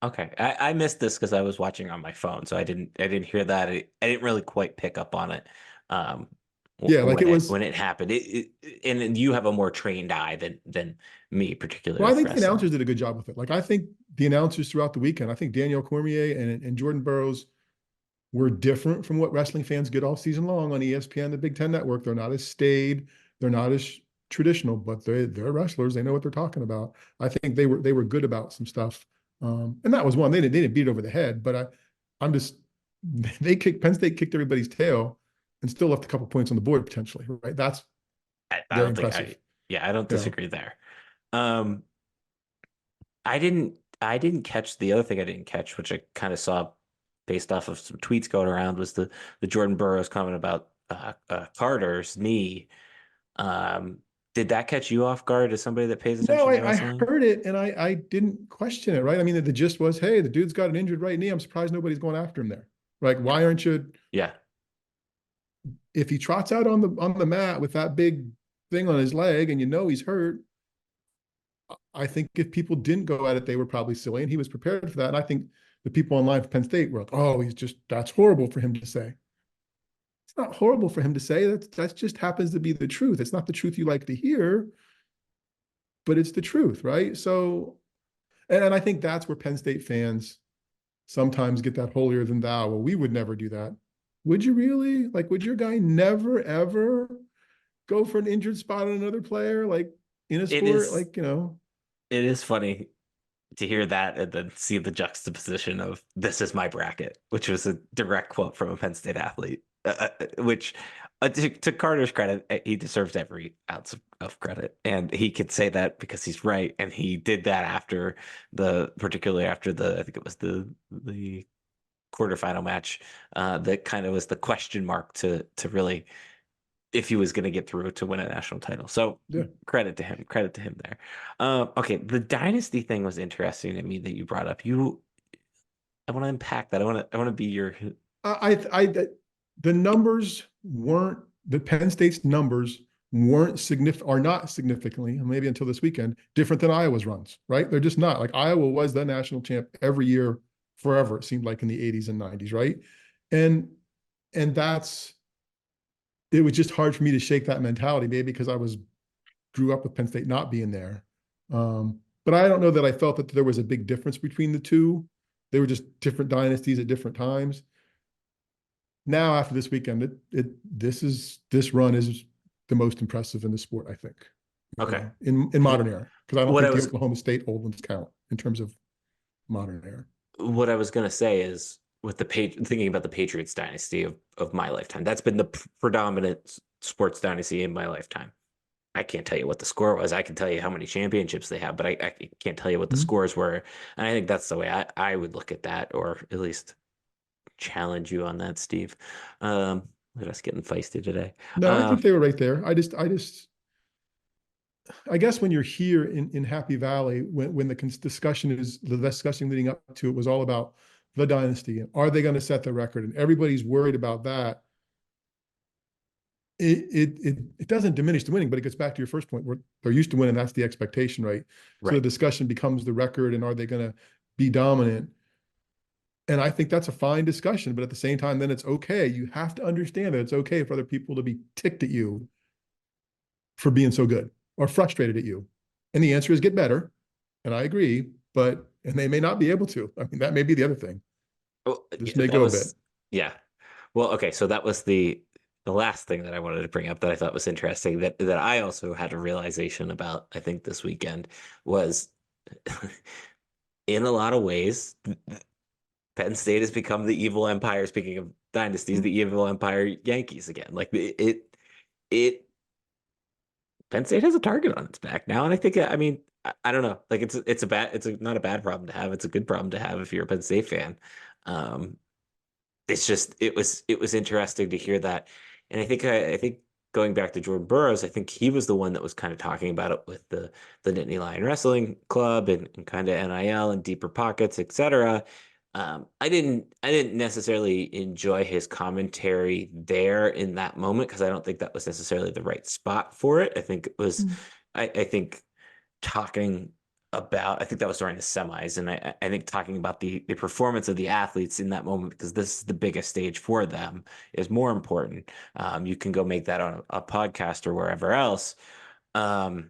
Okay, I missed this because I was watching on my phone, so I didn't hear that. I didn't really quite pick up on it. Um, Yeah, like it was. when it happened. And you have a more trained eye than me, particularly Well, I with think the wrestling. announcers did a good job with it. Like I think the announcers throughout the weekend, I think Danielle Cormier and Jordan Burroughs were different from what wrestling fans get all season long on ESPN, the Big Ten Network. They're not as staid, they're not as traditional, but they're wrestlers. They know what they're talking about. I think they were good about some stuff. And that was one. They didn't beat it over the head, but I'm just Penn State kicked everybody's tail and still left a couple points on the board potentially, right? That's I very don't think impressive. yeah, I don't You know, disagree there. Um, I didn't catch the other thing I didn't catch, which I kind of saw based off of some tweets going around, was the Jordan Burroughs comment about Carter's knee. Um, did that catch you off guard as somebody that pays no, attention to I wrestling? heard it and I didn't question it, right? I mean, the gist was, hey, the dude's got an injured right knee. I'm surprised nobody's going after him there. Like, why aren't you? Yeah. if he trots out on the mat with that big thing on his leg and he's hurt, I think if people didn't go at it, they were probably silly, and he was prepared for that. And I think the people online for Penn State were like, "Oh, that's horrible for him to say." It's not horrible for him to say. That just happens to be the truth. It's not the truth you like to hear, but it's the truth, right? So, and I think that's where Penn State fans sometimes get that holier than thou. Well, we would never do that. Would you really? Like, would your guy never, ever go for an injured spot on another player? Like in a sport, it is funny to hear that and then see the juxtaposition of "this is my bracket," which was a direct quote from a Penn State athlete. Which, to Carter's credit, he deserves every ounce of credit, and he could say that because he's right, and he did that particularly after I think it was the quarterfinal match, that kind of was the question mark to really if he was going to get through to win a national title. So yeah. Credit to him there. Okay, the dynasty thing was interesting to me that you brought up. I want to unpack that. I want to be your. The numbers weren't, the Penn State's numbers are not significantly, maybe until this weekend, different than Iowa's runs, right? They're just not. Like Iowa was the national champ every year forever, it seemed like in the 80s and 90s, right? And it was just hard for me to shake that mentality, maybe because I grew up with Penn State not being there. But I don't know that I felt that there was a big difference between the two. They were just different dynasties at different times. Now, after this weekend, this run is the most impressive in the sport, I think. Okay. In modern era, because I don't think the Oklahoma State old ones count in terms of modern era. What I was going to say is, with thinking about the Patriots dynasty of my lifetime, that's been the predominant sports dynasty in my lifetime. I can't tell you what the score was. I can tell you how many championships they have, but I can't tell you what the scores were. And I think that's the way I would look at that, or at least challenge you on that, Steve. Look at us getting feisty today. No, I think they were right there. I guess when you're here in Happy Valley, when the discussion leading up to it was all about the dynasty and are they going to set the record, and everybody's worried about that. It doesn't diminish the winning, but it gets back to your first point where they're used to winning. That's the expectation, right? So the discussion becomes the record and are they going to be dominant? And I think that's a fine discussion, but at the same time, then it's okay. You have to understand that it's okay for other people to be ticked at you for being so good or frustrated at you. And the answer is get better. And I agree, and they may not be able to. I mean, that may be the other thing. Well, this may go a bit. Yeah. Well, okay. So that was the last thing that I wanted to bring up that I thought was interesting that I also had a realization about, I think this weekend, was in a lot of ways, Penn State has become the evil empire. Speaking of dynasties, the evil empire Yankees again. Like Penn State has a target on its back now, and I think, I mean, I don't know. Like it's not a bad problem to have. It's a good problem to have if you're a Penn State fan. It's just it was interesting to hear that, and I think going back to Jordan Burroughs, I think he was the one that was kind of talking about it with the Nittany Lion Wrestling Club and kind of NIL and deeper pockets, etc. I didn't necessarily enjoy his commentary there in that moment because I don't think that was necessarily the right spot for it. I think it was, I think that was during the semis, and I think talking about the performance of the athletes in that moment, because this is the biggest stage for them, is more important. You can go make that on a podcast or wherever else. I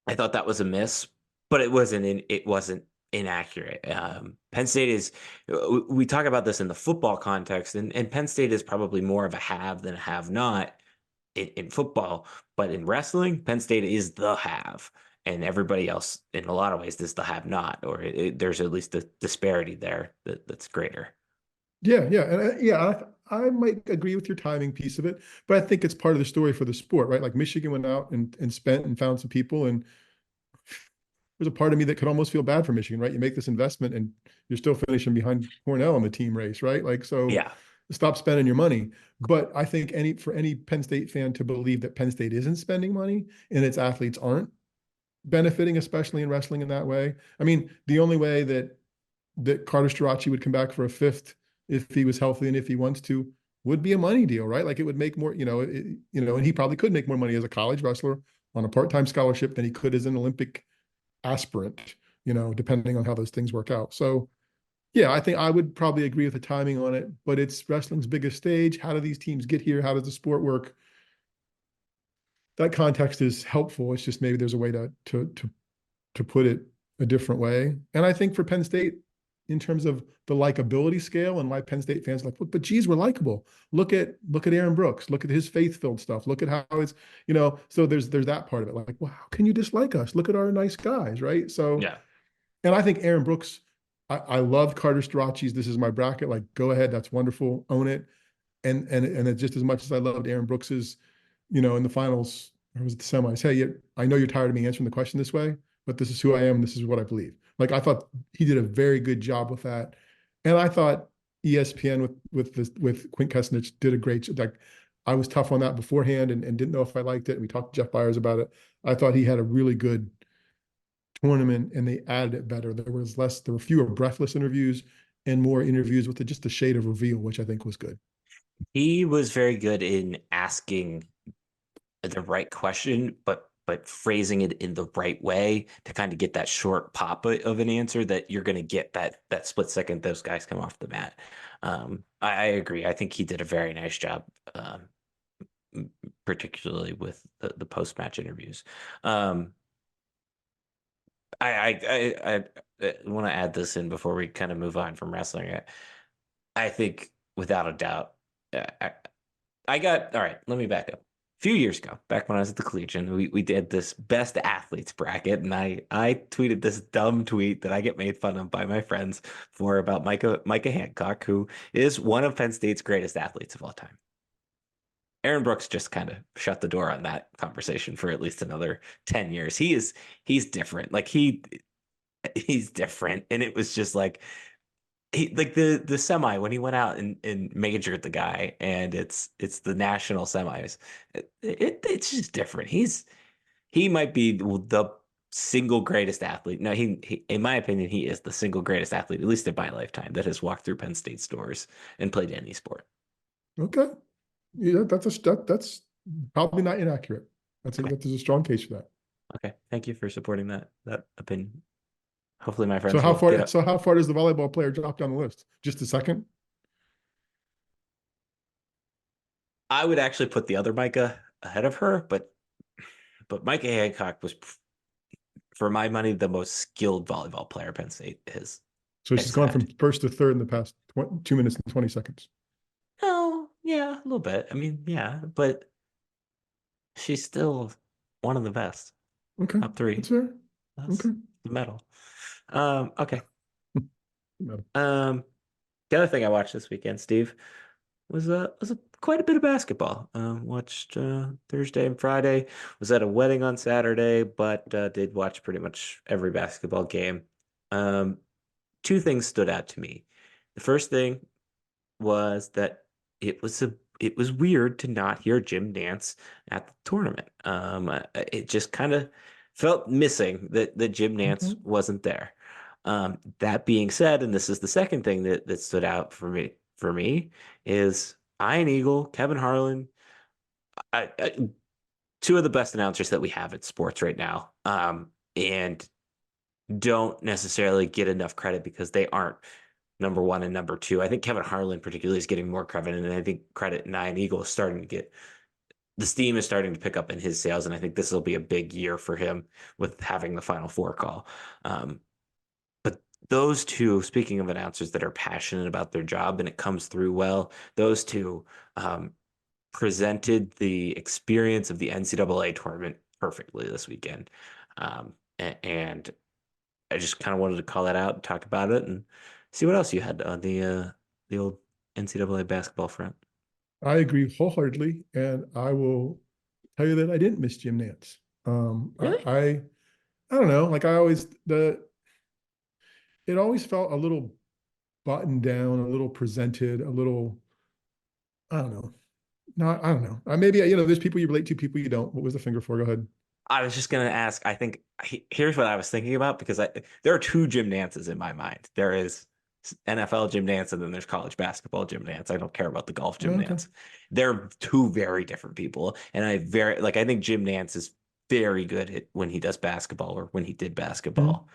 thought that was a miss, but it wasn't inaccurate. Penn State we talk about this in the football context, and Penn State is probably more of a have than a have not in football, but in wrestling, Penn State is the have, and everybody else in a lot of ways is the have not, or there's at least a disparity there that's greater. And I might agree with your timing piece of it, but I think it's part of the story for the sport, right? Like Michigan went out and spent and found some people, and there's a part of me that could almost feel bad for Michigan, right? You make this investment and you're still finishing behind Cornell in the team race, right? Like, so yeah, stop spending your money. But I think for any Penn State fan to believe that Penn State isn't spending money and its athletes aren't benefiting, especially in wrestling in that way. I mean, the only way that Carter Strachey would come back for a fifth if he was healthy and if he wants to would be a money deal, right? Like it would make more, and he probably could make more money as a college wrestler on a part-time scholarship than he could as an Olympic aspirant, depending on how those things work out. So yeah, I think I would probably agree with the timing on it, but it's wrestling's biggest stage. How do these teams get here? How does the sport work? That context is helpful. It's just maybe there's a way to put it a different way. And I think for Penn State, in terms of the likability scale and why Penn State fans are like, but geez, we're likable. Look at Aaron Brooks. Look at his faith-filled stuff. Look at how it's, so there's that part of it. Like, well, how can you dislike us? Look at our nice guys, right? So Yeah. And I think Aaron Brooks, I love Carter Strachey's This Is My Bracket. Like, go ahead, that's wonderful. Own it. And just as much as I loved Aaron Brooks's, in the finals, or was it the semis? Hey, I know you're tired of me answering the question this way, but this is who I am. This is what I believe. Like, I thought he did a very good job with that. And I thought ESPN with Quint Kessenich did a great job. Like, I was tough on that beforehand and didn't know if I liked it. And we talked to Jeff Byers about it. I thought he had a really good tournament and they added it better. There were fewer breathless interviews and more interviews with just a shade of reveal, which I think was good. He was very good in asking the right question, but phrasing it in the right way to kind of get that short pop of an answer that you're going to get that split second those guys come off the mat. I agree. I think he did a very nice job, particularly with the post match interviews. I want to add this in before we kind of move on from wrestling. I think without a doubt, I got all right. Let me back up. A few years ago, back when I was at the Collegian, we did this best athletes bracket, and I tweeted this dumb tweet that I get made fun of by my friends for about Micah Hancock, who is one of Penn State's greatest athletes of all time. Aaron Brooks just kind of shut the door on that conversation for at least another 10 years. He's different. Like he's different. And it was just like the semi when he went out and majored the guy, and it's the national semis. It's just different. He might be the single greatest athlete. No, he in my opinion, he is the single greatest athlete, at least in my lifetime, that has walked through Penn State's doors and played any sport. Okay. Yeah, that's probably not inaccurate. There's a strong case for that. Okay, thank you for supporting that opinion. Hopefully, my friends. So how far does the volleyball player drop down the list? Just a second. I would actually put the other Micah ahead of her, but Micah Hancock was, for my money, the most skilled volleyball player Penn State is. So she's gone from first to third in the past 2 minutes and 20 seconds. Oh, yeah, a little bit. I mean, yeah, but she's still one of the best. Okay. Top three. That's fair. Okay. The medal. Okay. Medal. The other thing I watched this weekend, Steve, was quite a bit of basketball. Watched Thursday and Friday. Was at a wedding on Saturday, but did watch pretty much every basketball game. Two things stood out to me. The first thing was that it was weird to not hear Jim Nance at the tournament. It just kind of felt missing that Jim Nance wasn't there. That being said, and this is the second thing that stood out for me is Ian Eagle, Kevin Harlan, two of the best announcers that we have in sports right now, and don't necessarily get enough credit because they aren't number one and number two. I think Kevin Harlan particularly is getting more credit, and I think credit and Ian Eagle is starting to get the steam is starting to pick up in his sales, and I think this will be a big year for him with having the Final Four call. But those two, speaking of announcers that are passionate about their job and it comes through well, those two presented the experience of the NCAA tournament perfectly this weekend. And I just kind of wanted to call that out and talk about it and see what else you had on the old NCAA basketball front. I agree wholeheartedly, and I will tell you that I didn't miss Jim Nance. Really? I don't know. Like it always felt a little buttoned down, a little presented, a little. I don't know. No, I don't know. Maybe there's people you relate to, people you don't. What was the finger for? Go ahead. I was just gonna ask. I think here's what I was thinking about because there are two Jim Nances in my mind. There is NFL gym dance and then there's college basketball gym dance. I don't care about the golf gym Okay. dance. They're two very different people. And I think Jim Nance is very good at when he does basketball or when he did Mhm. basketball.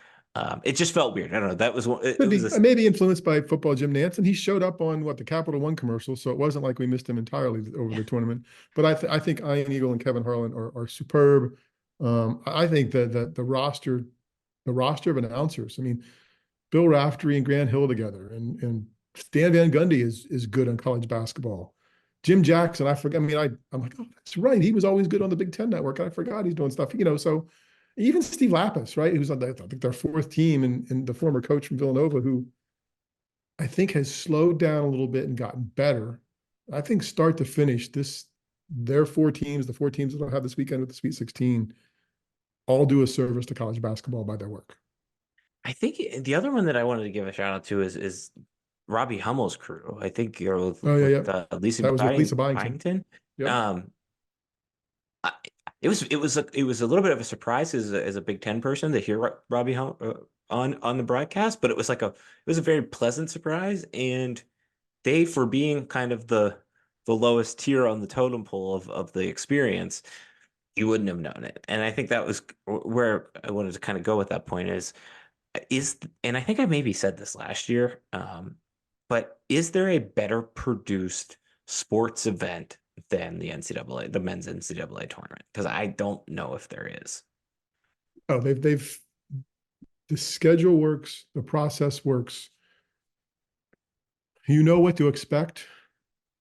It just felt weird. I don't know. That was one. It Could was be. a I may be influenced by football Jim Nance, and he showed up on what the Capital One commercial, so it wasn't like we missed him entirely over yeah. the tournament. But I think Ian Eagle and Kevin Harlan are superb. I think the roster of announcers. I mean, Bill Raftery and Grant Hill together, and Stan Van Gundy is good on college basketball. Jim Jackson, I forgot. I mean, I'm like, oh, that's right. He was always good on the Big Ten Network. I forgot he's doing stuff. So even Steve Lapis, right? Who's on, I think, their fourth team, and the former coach from Villanova, who I think has slowed down a little bit and gotten better. I think start to finish, their four teams, the four teams that will have this weekend with the Sweet 16, all do a service to college basketball by their work. I think the other one that I wanted to give a shout out to is Robbie Hummel's crew. I think you're Oh yeah, yeah. with Lisa That was with Lisa Byington. Byington. Yep. Um, it was a little bit of a surprise as a Big Ten person to hear Robbie on the broadcast, but it was a very pleasant surprise, and they, for being kind of the lowest tier on the totem pole of the experience, you wouldn't have known it. And I think that was where I wanted to kind of go with that point and I think I maybe said this last year, but is there a better produced sports event than the men's NCAA tournament? Because I don't know if there is. Oh, the schedule works, the process works. You know what to expect,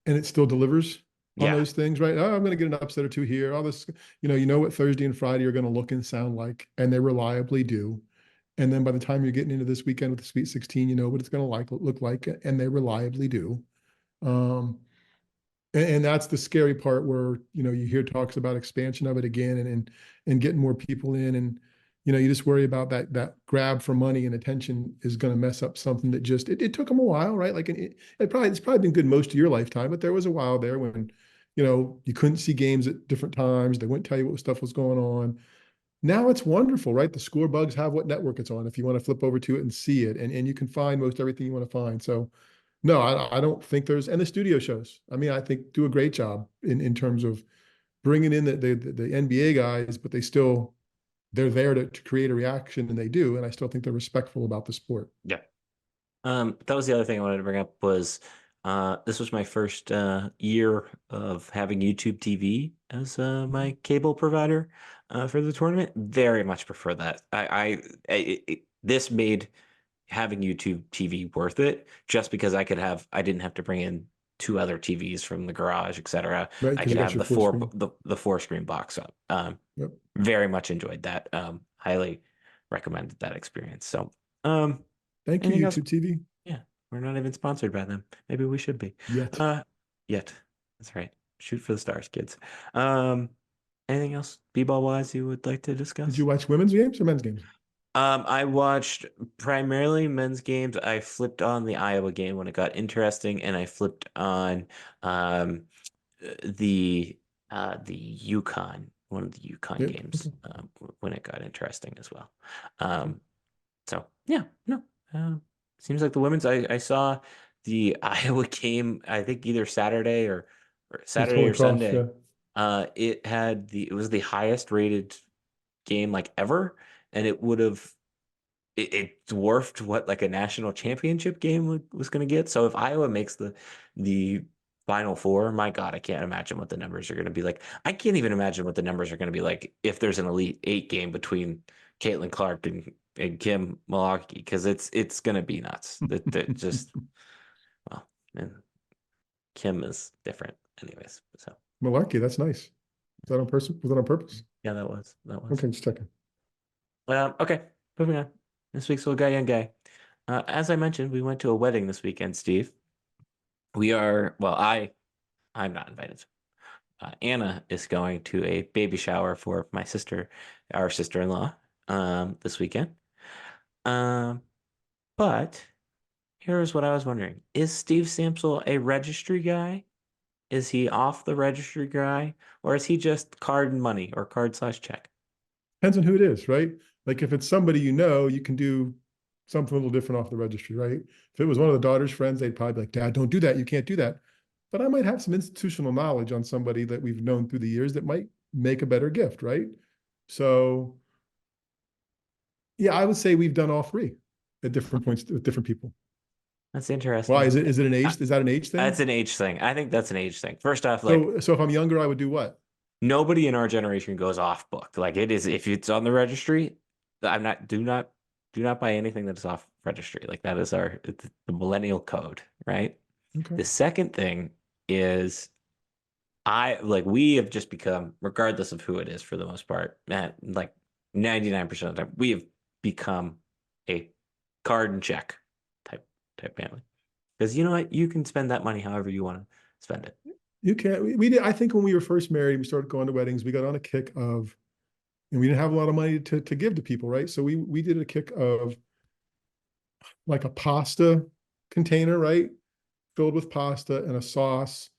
and it still delivers on Yeah. those things, right? Oh, I'm going to get an upset or two here. All this, you know what Thursday and Friday are going to look and sound like, and they reliably do. And then by the time you're getting into this weekend with the Sweet 16, you know what it's going to look like, and they reliably do. Um, and that's the scary part where, you hear talks about expansion of it again, and getting more people in, and you just worry about that grab for money and attention is going to mess up something that just it took them a while, right? Like it's probably been good most of your lifetime, but there was a while there when you couldn't see games at different times. They wouldn't tell you what stuff was going on. Now it's wonderful, right? The score bugs have what network it's on if you want to flip over to it and see it, and you can find most everything you want to find. So no, I don't think and the studio shows. I mean, I think do a great job in terms of bringing in the NBA guys, but they're there to create a reaction, and they do. And I still think they're respectful about the sport. Yeah. That was the other thing I wanted to bring up was this was my first year of having YouTube TV as my cable provider for the tournament. Very much prefer that. This made having YouTube TV worth it just because I didn't have to bring in two other TVs from the garage, etc. Right, I because could you got have your full screen. the four screen box up. Yep. Very much enjoyed that. Highly recommended that experience. So, Thank you, anything else? YouTube TV. Yeah, we're not even sponsored by them. Maybe we should be. Yet. Yet. That's right. Shoot for the stars, kids. Anything else b-ball wise you would like to discuss? Did you watch women's games or men's games? I watched primarily men's games. I flipped on the Iowa game when it got interesting, and I flipped on the UConn, one of the UConn Yep. games Okay. when it got interesting as well. So yeah, no. Seems like the women's. I saw the Iowa game. I think either Saturday or Saturday Holy or Cross, Sunday. yeah. It was the highest rated game like ever, and it dwarfed what like a national championship game was going to get. So if Iowa makes the Final Four, my God, I can't imagine what the numbers are going to be like. I can't even imagine what the numbers are going to be like if there's an Elite Eight game between Caitlin Clark and Kim Mulkey, because it's going to be nuts. That just well, and Kim is different, anyways. So Malarkey, that's nice. Was that on purpose? yeah, that was. Okay, just checking. Okay, moving on. This week's little guy, young guy. As I mentioned, we went to a wedding this weekend, Steve. I'm not invited. Anna is going to a baby shower for my sister, our sister-in-law, this weekend. But here's what I was wondering. Is Steve Samsel a registry guy? Is he off the registry guy? Or is he just card and money or card/check? Depends on who it is, right? Like if it's somebody you can do something a little different off the registry, right? If it was one of the daughter's friends, they'd probably be like, Dad, don't do that. You can't do that. But I might have some institutional knowledge on somebody that we've known through the years that might make a better gift, right? So yeah, I would say we've done all three at different points with different people. That's interesting. Why is it an age? Is that an age thing? That's an age thing. I think that's an age thing. First off, so if I'm younger, I would do what? Nobody in our generation goes off book. Like it is, if it's on the registry, do not buy anything that's off registry. Like that is the millennial code, right? Okay. The second thing is we have just become, regardless of who it is for the most part, like 99% of the time, we have become a card and check type family. Because you know what? You can spend that money however you want to spend it. You can't. We did. I think when we were first married, we started going to weddings. We got on a kick of, and we didn't have a lot of money to give to people, right? So we did a kick of like a pasta container, right, filled with pasta and a sauce,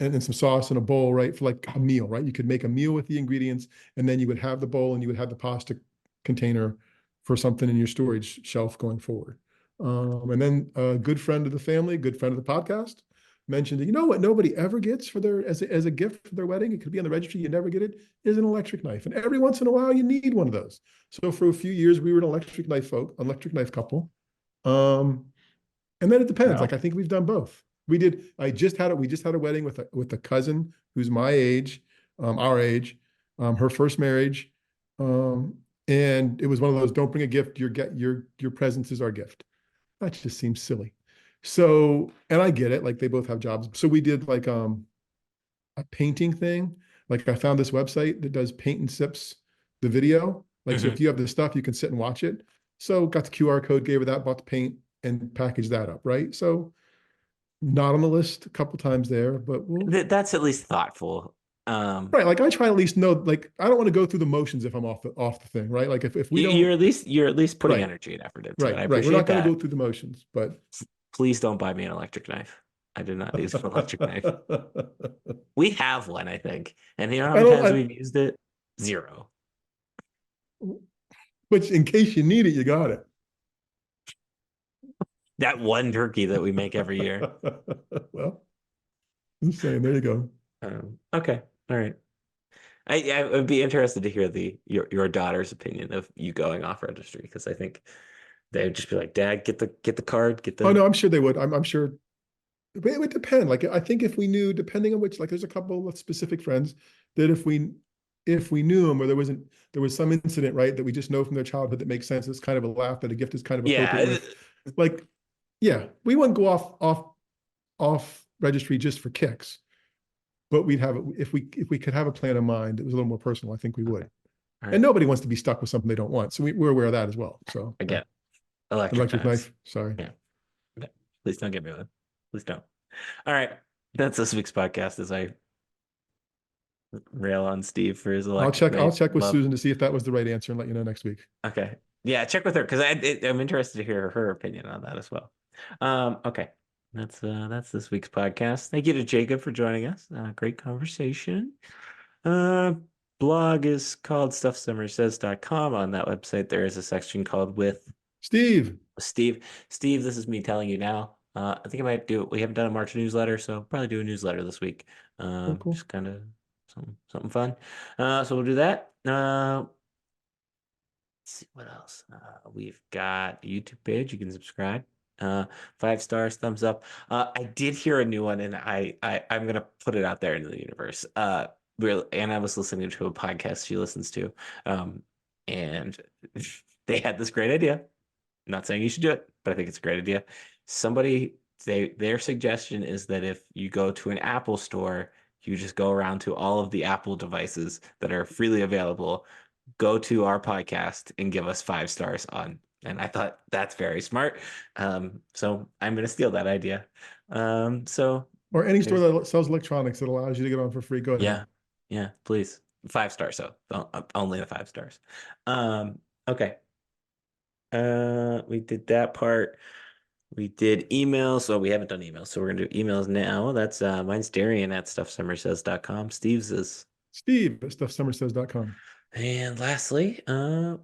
and then some sauce in a bowl, right, for like a meal, right? You could make a meal with the ingredients, and then you would have the bowl and you would have the pasta container for something in your storage shelf going forward. And then a good friend of the family, good friend of the podcast, mentioned that, you know what nobody ever gets for their as a gift for their wedding, it could be on the registry, you never get it, is an electric knife. And every once in a while you need one of those. So for a few years we were an electric knife couple. And then it depends. Like I think we've done both. We just had a wedding with a cousin who's my age, our age, her first marriage. And it was one of those, don't bring a gift, your presence is our gift. That just seems silly. So, and I get it, like they both have jobs. So we did like a painting thing. Like I found this website that does paint and sips the video. Like, so if you have the stuff, you can sit and watch it. So got the QR code, gave her that, bought the paint and packaged that up, right? So not on the list a couple times there, but that's at least thoughtful. Right. Like I try to at least know, like, I don't want to go through the motions if I'm off the thing, right? Like if we don't, you're at least putting energy and effort into it. I appreciate we're not going to go through the motions, but please don't buy me an electric knife. I do not use an electric knife. We have one, I think. And you know how many times we've used it? 0. Which in case you need it, you got it. That one turkey that we make every year. Well, I'm saying, there you go. Okay. All right. I would be interested to hear your daughter's opinion of you going off registry, because I think they would just be like, Dad, get the card, get the. Oh no, I'm sure they would. I'm sure. But it would depend. Like I think if we knew, depending on which, like there's a couple of specific friends that if we knew them, or there was some incident, right, that we just know from their childhood that makes sense. It's kind of a laugh that a gift is kind of appropriate. Yeah. Like, yeah, we wouldn't go off registry just for kicks. But we'd have, if we could have a plan in mind, it was a little more personal, I think we would. Okay. Right. And nobody wants to be stuck with something they don't want. So we're aware of that as well. So again, electric knife. Sorry. Yeah. Please don't get me one. Please don't. All right. That's this week's podcast as I rail on Steve for his electric I'll check with Susan to see if that was the right answer and let you know next week. Okay. Yeah, check with her, because I'm interested to hear her opinion on that as well. Okay. That's this week's podcast. Thank you to Jacob for joining us. Great conversation. Blog is called stuffsummersays.com. On that website, there is a section called With Steve. Steve, this is me telling you now. I think I might do it. We haven't done a March newsletter, so probably do a newsletter this week. Cool. Just kind of something fun. So we'll do that. Let's see what else. We've got a YouTube page. You can subscribe. 5 stars, thumbs up. I did hear a new one, and I'm gonna put it out there into the universe. And I was listening to a podcast she listens to, and they had this great idea. I'm not saying you should do it, but I think it's a great idea. Their suggestion is that if you go to an Apple store, you just go around to all of the Apple devices that are freely available, go to our podcast and give us 5 stars on. And I thought that's very smart. So I'm going to steal that idea. Or any store that sells electronics that allows you to get on for free. Go ahead. Yeah, please. 5 stars. So only the 5 stars. Okay. We did that part. We did emails. So we haven't done emails. So we're going to do emails now. That's mine's Darian at stuffsummersays.com. Steve's is Steve at stuffsummersays.com. And lastly,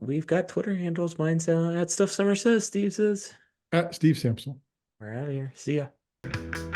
we've got Twitter handles. Mine's at Stuff Summer Says. Steve says, At Steve Sampson. we're out of here. See ya.